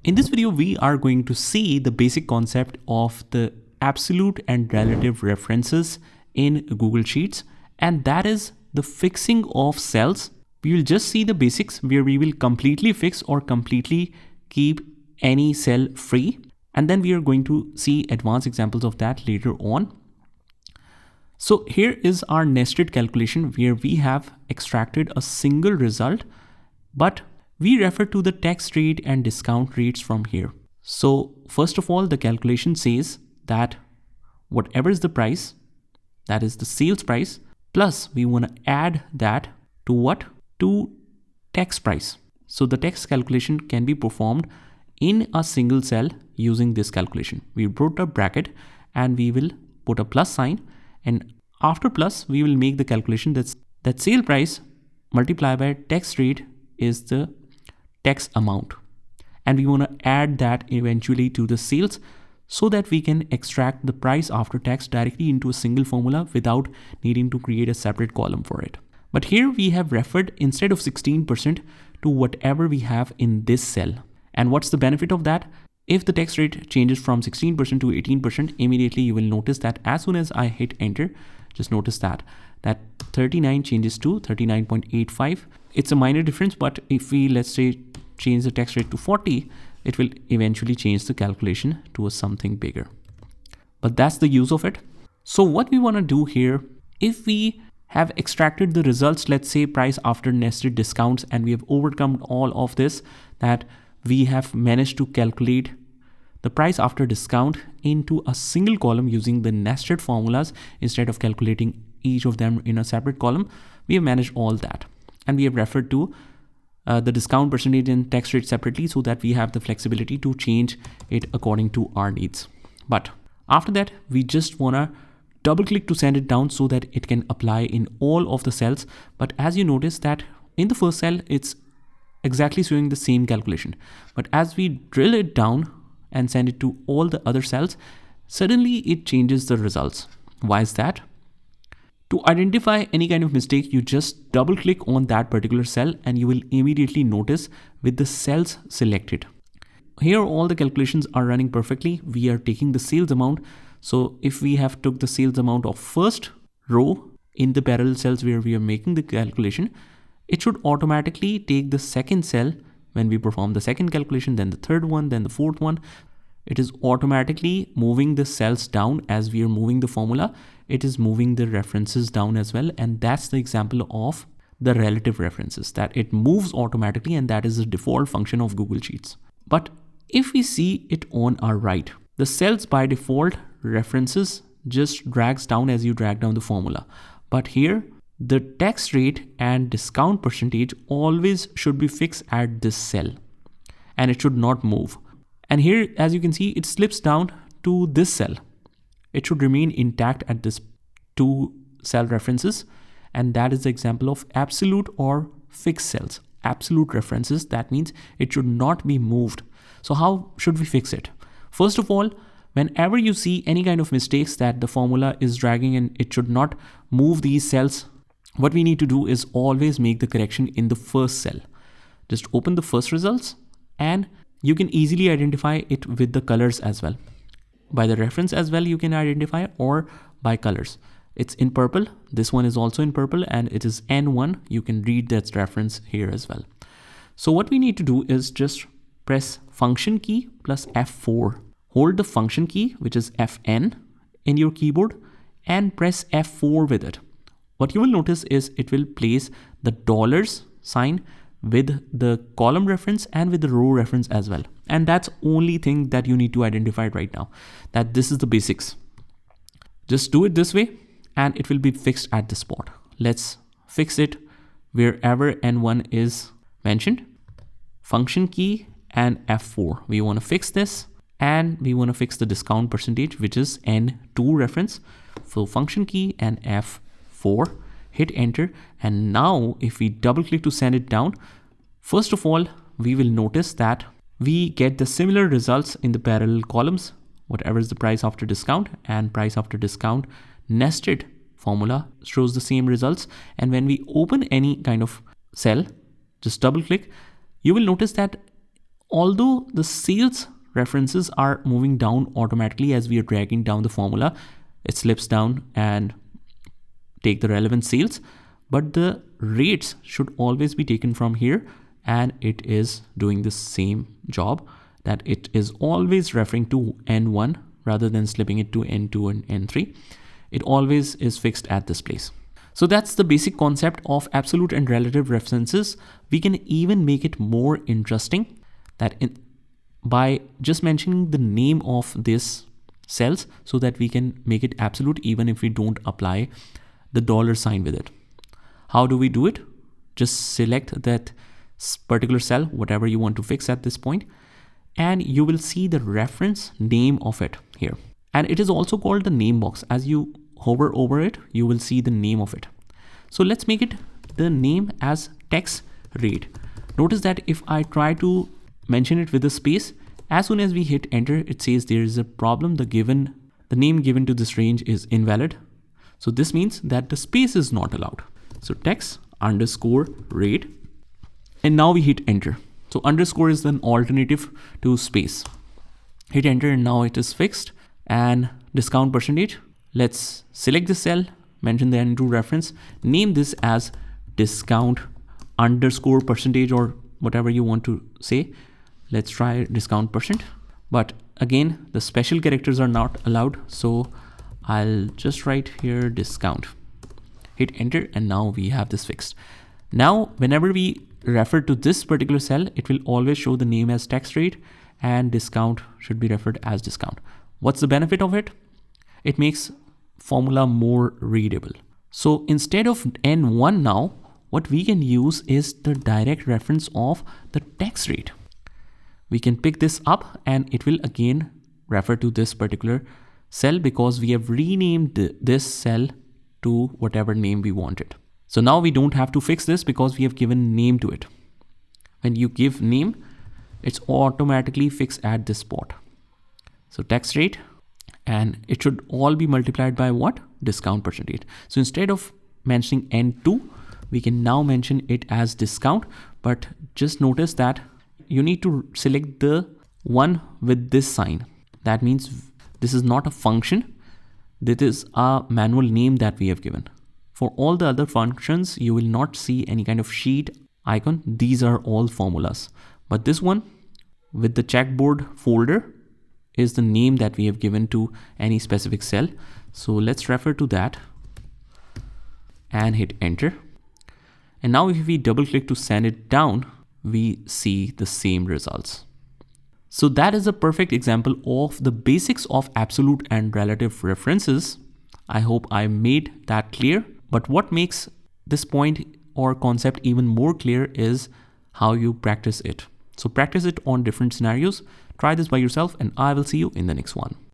In this video, we are going to see the basic concept of the absolute and relative references in Google Sheets, and that is the fixing of cells. We will just see the basics where we will completely fix or completely keep any cell free, and then we are going to see advanced examples of that later on. So here is our nested calculation where we have extracted a single result, but we refer to the tax rate and discount rates from here. So first of all, the calculation says that whatever is the price, that is the sales price, plus we want to add that to what? To tax price. So the tax calculation can be performed in a single cell using this calculation. We put a bracket and we will put a plus sign, and after plus we will make the calculation that sale price multiplied by tax rate is the tax amount, and we want to add that eventually to the sales so that we can extract the price after tax directly into a single formula without needing to create a separate column for it. But here we have referred instead of 16% to whatever we have in this cell. And what's the benefit of that? If the tax rate changes from 16% to 18%, immediately you will notice that as soon as I hit enter, just notice that 39 changes to 39.85. It's a minor difference, but if we, let's say, change the tax rate to 40, it will eventually change the calculation to something bigger. But that's the use of it. So what we want to do here, if we have extracted the results, let's say price after nested discounts, and we have overcome all of this, that we have managed to calculate the price after discount into a single column using the nested formulas instead of calculating each of them in a separate column. We have managed all that, and we have referred to the discount percentage and tax rate separately so that we have the flexibility to change it according to our needs. But after that, we just want to double click to send it down so that it can apply in all of the cells. But as you notice that in the first cell, it's exactly showing the same calculation. But as we drill it down and send it to all the other cells, suddenly it changes the results. Why is that? To identify any kind of mistake, you just double click on that particular cell and you will immediately notice with the cells selected. Here all the calculations are running perfectly. We are taking the sales amount. So if we have took the sales amount of first row in the parallel cells where we are making the calculation, it should automatically take the second cell when we perform the second calculation, then the third one, then the fourth one. It is automatically moving the cells down as we are moving the formula. It is moving the references down as well. And that's the example of the relative references, that it moves automatically, and that is the default function of Google Sheets. But if we see it on our right, the cells by default references just drags down as you drag down the formula. But here, the tax rate and discount percentage always should be fixed at this cell, and it should not move. And here, as you can see, it slips down to this cell. It should remain intact at this two cell references. And that is the example of absolute or fixed cells. Absolute references, that means it should not be moved. So how should we fix it? First of all, whenever you see any kind of mistakes that the formula is dragging and it should not move these cells, what we need to do is always make the correction in the first cell. Just open the first results, and you can easily identify it with the colors as well. By the reference as well, you can identify, or by colors. It's in purple. This one is also in purple, and it is N1. You can read that reference here as well. So what we need to do is just press function key plus F4. Hold the function key, which is Fn in your keyboard, and press F4 with it. What you will notice is it will place the dollars sign with the column reference and with the row reference as well. And that's only thing that you need to identify right now, that this is the basics. Just do it this way and it will be fixed at the spot. Let's fix it wherever N1 is mentioned. Function key and F4. We want to fix this, and we want to fix the discount percentage, which is N2 reference. So function key and F4. Hit enter, and now if we double click to send it down, first of all, we will notice that we get the similar results in the parallel columns, whatever is the price after discount, and price after discount nested formula shows the same results. And when we open any kind of cell, just double click, you will notice that Although the sales references are moving down automatically as we are dragging down the formula, it slips down and take the relevant sales, but the rates should always be taken from here, and it is doing the same job, that it is always referring to N1 rather than slipping it to N2 and N3. It always is fixed at this place. So that's the basic concept of absolute and relative references. We can even make it more interesting that by just mentioning the name of this cells, so that we can make it absolute even if we don't apply the dollar sign with it. How do we do it? Just select that particular cell, whatever you want to fix at this point, and you will see the reference name of it here. And it is also called the name box. As you hover over it, you will see the name of it. So let's make it the name as text rate. Notice that if I try to mention it with a space, as soon as we hit enter, it says there is a problem. The name given to this range is invalid. So this means that the space is not allowed. So text underscore rate, and now we hit enter. So underscore is an alternative to space. Hit enter and now it is fixed. And discount percentage, let's select the cell, mention the N2 reference, name this as discount underscore percentage or whatever you want to say. Let's try discount percent, but again the special characters are not allowed, so I'll just write here discount. Hit enter and now we have this fixed. Now whenever we refer to this particular cell, it will always show the name as text rate and discount should be referred as discount. What's the benefit of it? It makes formula more readable. So instead of N1 now, what we can use is the direct reference of the text rate. We can pick this up and it will again refer to this particular cell because we have renamed this cell to whatever name we wanted. So now we don't have to fix this because we have given name to it. When you give name, it's automatically fixed at this spot. So text rate, and it should all be multiplied by what? Discount percentage. So instead of mentioning N2, we can now mention it as discount, but just notice that you need to select the one with this sign. That means this is not a function. This is a manual name that we have given. For all the other functions, you will not see any kind of sheet icon. These are all formulas. But this one with the checkboard folder is the name that we have given to any specific cell. So let's refer to that and hit enter. And now if we double click to send it down, we see the same results. So that is a perfect example of the basics of absolute and relative references. I hope I made that clear. But what makes this point or concept even more clear is how you practice it. So practice it on different scenarios. Try this by yourself and I will see you in the next one.